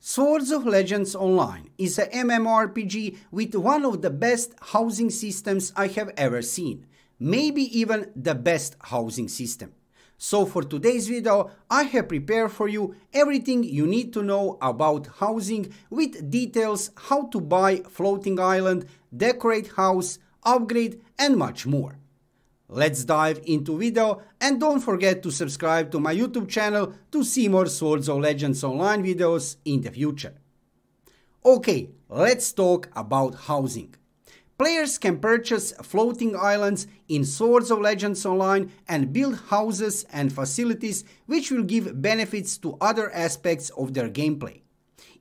Swords of Legends Online is a MMORPG with one of the best housing systems I have ever seen, maybe even the best housing system. So for today's video, I have prepared for you everything you need to know about housing with details how to buy floating island, decorate house, upgrade and much more. Let's dive into video and don't forget to subscribe to my YouTube channel to see more Swords of Legends Online videos in the future. Okay, let's talk about housing. Players can purchase floating islands in Swords of Legends Online and build houses and facilities which will give benefits to other aspects of their gameplay.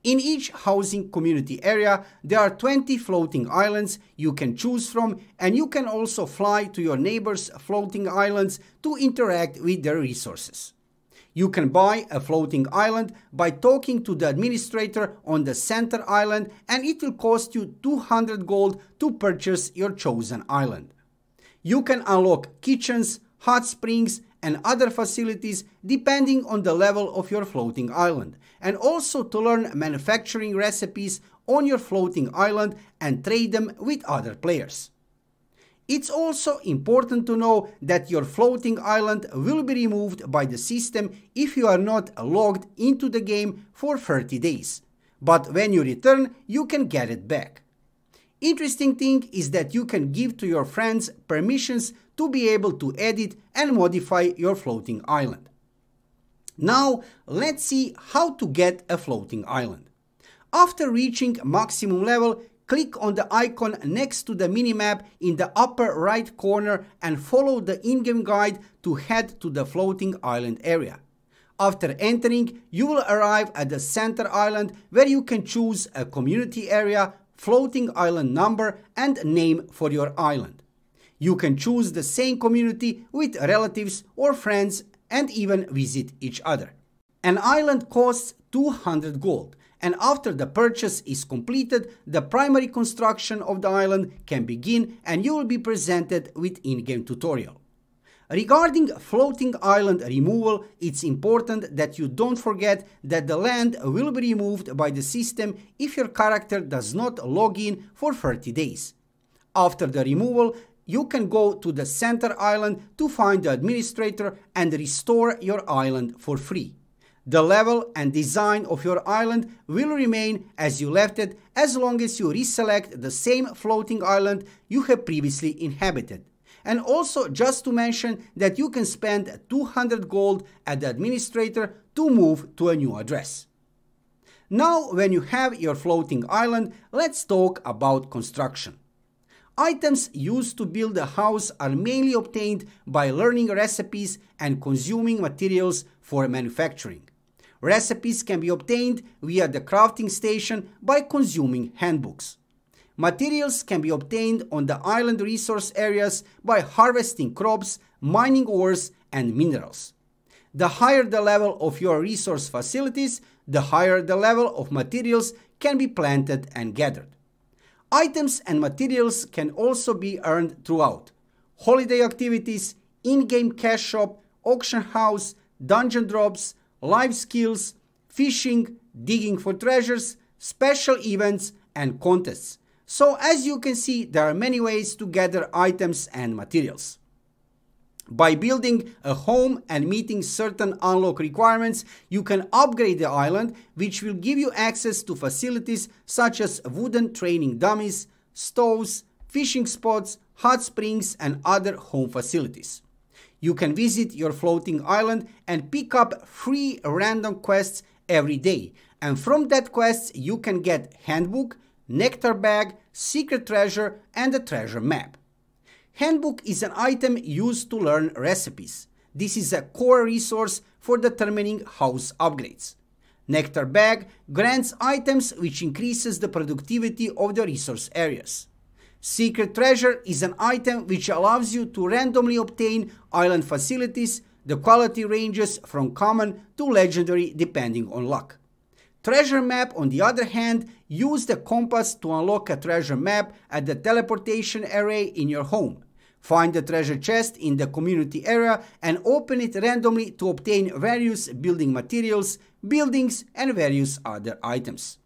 In each housing community area, there are 20 floating islands you can choose from, and you can also fly to your neighbors' floating islands to interact with their resources. You can buy a floating island by talking to the administrator on the center island, and it will cost you 200 gold to purchase your chosen island. You can unlock kitchens, hot springs, and other facilities depending on the level of your floating island, and also to learn manufacturing recipes on your floating island and trade them with other players. It's also important to know that your floating island will be removed by the system if you are not logged into the game for 30 days, but when you return you can get it back. Interesting thing is that you can give to your friends permissions to be able to edit and modify your floating island. Now let's see how to get a floating island. After reaching maximum level, click on the icon next to the minimap in the upper right corner and follow the in-game guide to head to the floating island area. After entering, you will arrive at the center island where you can choose a community area, floating island number and name for your island. You can choose the same community with relatives or friends and even visit each other. An island costs 200 gold, and after the purchase is completed, the primary construction of the island can begin and you will be presented with in-game tutorial. Regarding floating island removal, it's important that you don't forget that the land will be removed by the system if your character does not log in for 30 days. After the removal, you can go to the center island to find the administrator and restore your island for free. The level and design of your island will remain as you left it as long as you reselect the same floating island you have previously inhabited. And also just to mention that you can spend 200 gold at the administrator to move to a new address. Now when you have your floating island, let's talk about construction. Items used to build a house are mainly obtained by learning recipes and consuming materials for manufacturing. Recipes can be obtained via the crafting station by consuming handbooks. Materials can be obtained on the island resource areas by harvesting crops, mining ores and minerals. The higher the level of your resource facilities, the higher the level of materials can be planted and gathered. Items and materials can also be earned throughout holiday activities, in-game cash shop, auction house, dungeon drops, life skills, fishing, digging for treasures, special events and contests. So as you can see, there are many ways to gather items and materials. By building a home and meeting certain unlock requirements, you can upgrade the island, which will give you access to facilities such as wooden training dummies, stoves, fishing spots, hot springs and other home facilities. You can visit your floating island and pick up free random quests every day, and from that quests you can get handbook, nectar bag, secret treasure and a treasure map. Handbook is an item used to learn recipes. This is a core resource for determining house upgrades. Nectar bag grants items which increases the productivity of the resource areas. Secret treasure is an item which allows you to randomly obtain island facilities. The quality ranges from common to legendary depending on luck. Treasure map, on the other hand, use the compass to unlock a treasure map at the teleportation array in your home. Find the treasure chest in the community area and open it randomly to obtain various building materials, buildings, and various other items.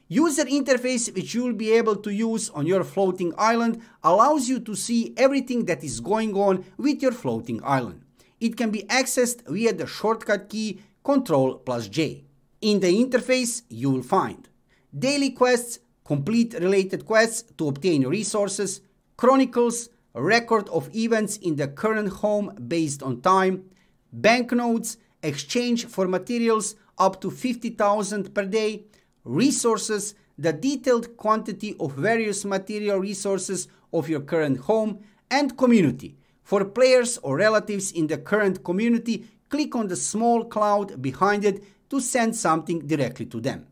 User interface which you will be able to use on your floating island allows you to see everything that is going on with your floating island. It can be accessed via the shortcut key Ctrl+J. In the interface you will find daily quests, complete related quests to obtain resources, chronicles, record of events in the current home based on time, banknotes, exchange for materials up to 50,000 per day, resources, the detailed quantity of various material resources of your current home, and community. For players or relatives in the current community, click on the small cloud behind it to send something directly to them.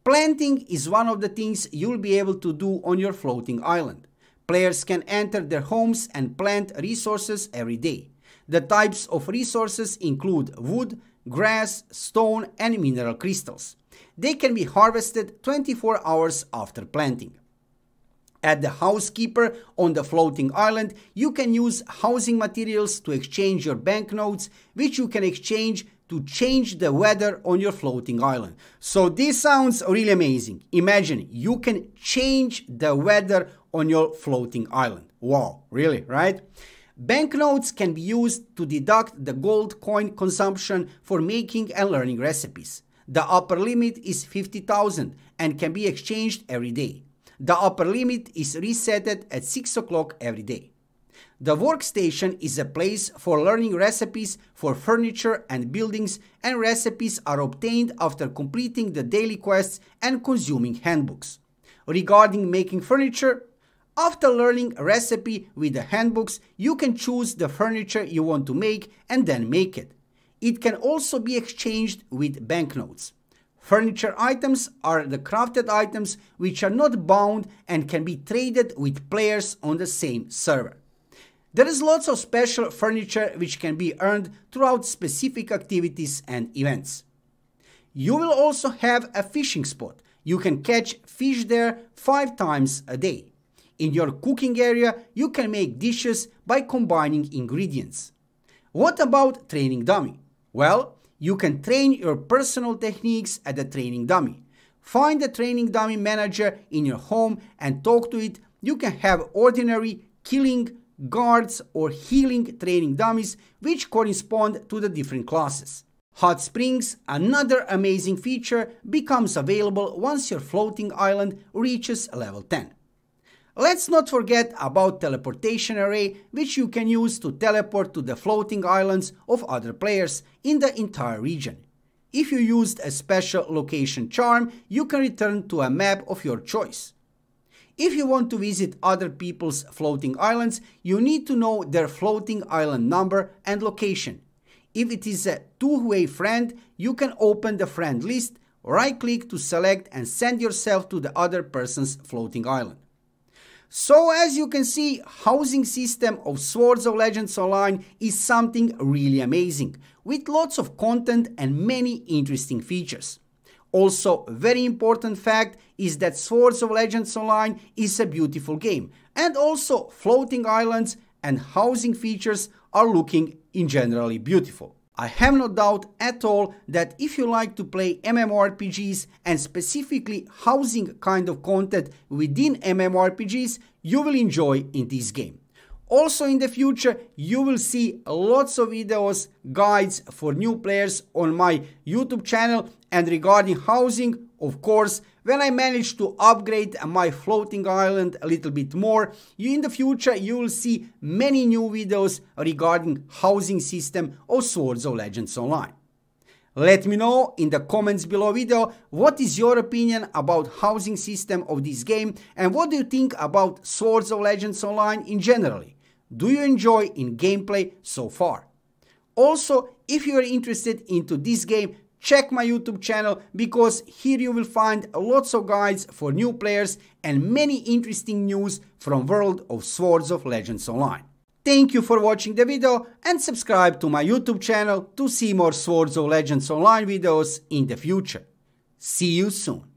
Planting is one of the things you'll be able to do on your floating island. Players can enter their homes and plant resources every day. The types of resources include wood, grass, stone, and mineral crystals. They can be harvested 24 hours after planting. At the housekeeper on the floating island, you can use housing materials to exchange your banknotes, which you can exchange to change the weather on your floating island. So this sounds really amazing. Imagine you can change the weather on your floating island. Wow, really, right? Banknotes can be used to deduct the gold coin consumption for making and learning recipes. The upper limit is 50,000 and can be exchanged every day. The upper limit is reset at 6 o'clock every day. The workstation is a place for learning recipes for furniture and buildings, and recipes are obtained after completing the daily quests and consuming handbooks. Regarding making furniture, after learning a recipe with the handbooks, you can choose the furniture you want to make and then make it. It can also be exchanged with banknotes. Furniture items are the crafted items which are not bound and can be traded with players on the same server. There is lots of special furniture which can be earned throughout specific activities and events. You will also have a fishing spot. You can catch fish there 5 times a day. In your cooking area, you can make dishes by combining ingredients. What about training dummy? Well, you can train your personal techniques at the training dummy. Find the training dummy manager in your home and talk to it. You can have ordinary, killing, guards, or healing training dummies which correspond to the different classes. Hot springs, another amazing feature, becomes available once your floating island reaches level 10. Let's not forget about teleportation array, which you can use to teleport to the floating islands of other players in the entire region. If you used a special location charm, you can return to a map of your choice. If you want to visit other people's floating islands, you need to know their floating island number and location. If it is a two-way friend, you can open the friend list, right-click to select and send yourself to the other person's floating island. So as you can see, housing system of Swords of Legends Online is something really amazing, with lots of content and many interesting features. Also, a very important fact is that Swords of Legends Online is a beautiful game, and also floating islands and housing features are looking in generally beautiful. I have no doubt at all that if you like to play MMORPGs and specifically housing kind of content within MMORPGs, you will enjoy in this game. Also in the future, you will see lots of videos, guides for new players on my YouTube channel, and regarding housing, of course, when I manage to upgrade my floating island a little bit more, in the future you will see many new videos regarding housing system of Swords of Legends Online. Let me know in the comments below video what is your opinion about housing system of this game, and what do you think about Swords of Legends Online in general. Do you enjoy in gameplay so far? Also, if you are interested into this game, check my YouTube channel, because here you will find lots of guides for new players and many interesting news from world of Swords of Legends Online. Thank you for watching the video, and subscribe to my YouTube channel to see more Swords of Legends Online videos in the future. See you soon.